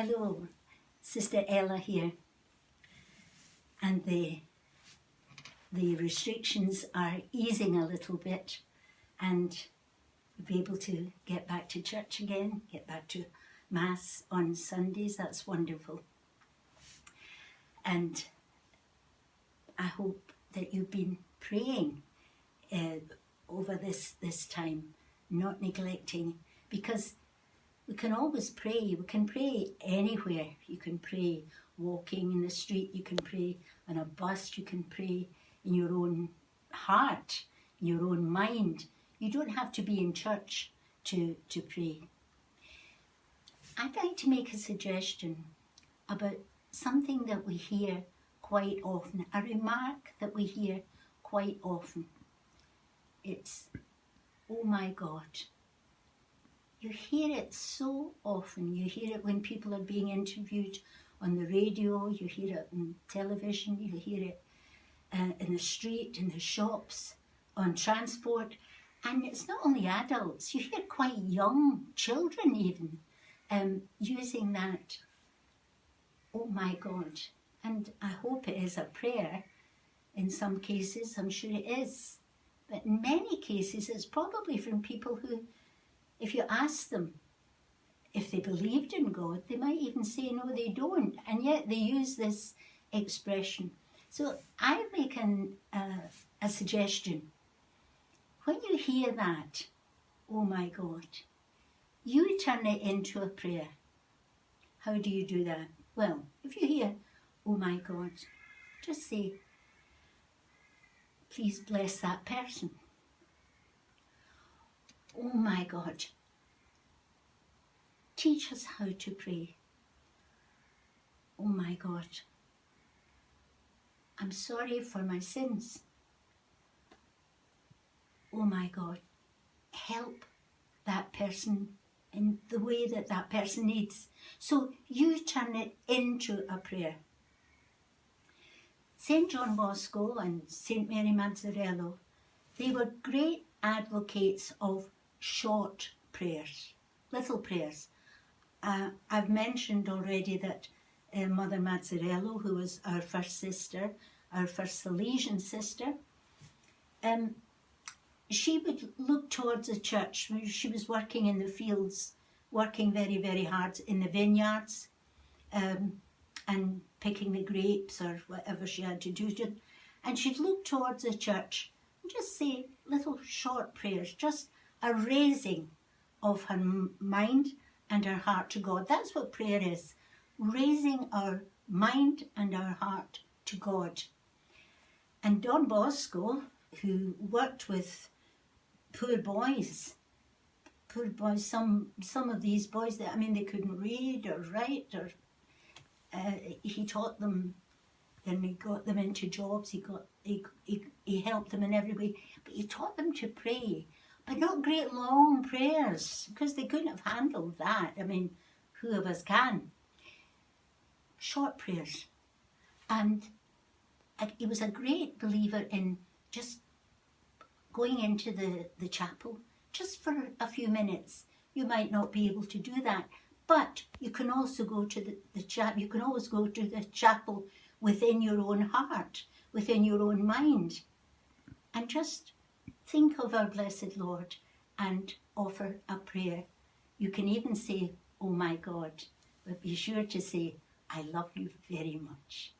Hello, Sister Ella here, and the restrictions are easing a little bit, and we'll be able to get back to church again, get back to Mass on Sundays. That's wonderful. And I hope that you've been praying over this time, not neglecting, because we can always pray. We can pray anywhere. You can pray walking in the street, you can pray on a bus, you can pray in your own heart, in your own mind. You don't have to be in church to pray. I'd like to make a suggestion about something that we hear quite often, a remark that we hear quite often. It's, "Oh my God." You hear it so often. You hear it when people are being interviewed on the radio, you hear it on television, you hear it in the street, in the shops, on transport. And it's not only adults, you hear quite young children even using that, "Oh my God." And I hope it is a prayer. In some cases, I'm sure it is. But in many cases, it's probably from people who, if you ask them if they believed in God, they might even say no, they don't, and yet they use this expression. So I make a suggestion. When you hear that, "Oh my God," you turn it into a prayer. How do you do that? Well, if you hear, "Oh my God," just say, "Please bless that person." "Oh my God, teach us how to pray." "Oh my God, I'm sorry for my sins." "Oh my God, help that person in the way that that person needs." So you turn it into a prayer. St. John Bosco and St. Mary Mazzarello, they were great advocates of short prayers, little prayers. I've mentioned already that Mother Mazzarello, who was our first sister, our first Salesian sister, she would look towards the church. She was working in the fields, working very, very hard in the vineyards, and picking the grapes or whatever she had to do. And she'd look towards the church and just say little short prayers, just a raising of her mind and her heart to God. That's what prayer is, raising our mind and our heart to God. And Don Bosco, who worked with poor boys, some of these boys, that, I mean, they couldn't read or write, or he taught them, and he got them into jobs, he helped them in every way, but he taught them to pray, but not great long prayers, because they couldn't have handled that. I mean, who of us can? Short prayers. And he was a great believer in just going into the chapel just for a few minutes. You might not be able to do that, but you can also go to the chapel. You can always go to the chapel within your own heart, within your own mind, and just think of our blessed Lord and offer a prayer. You can even say, "Oh my God," but be sure to say, "I love you very much."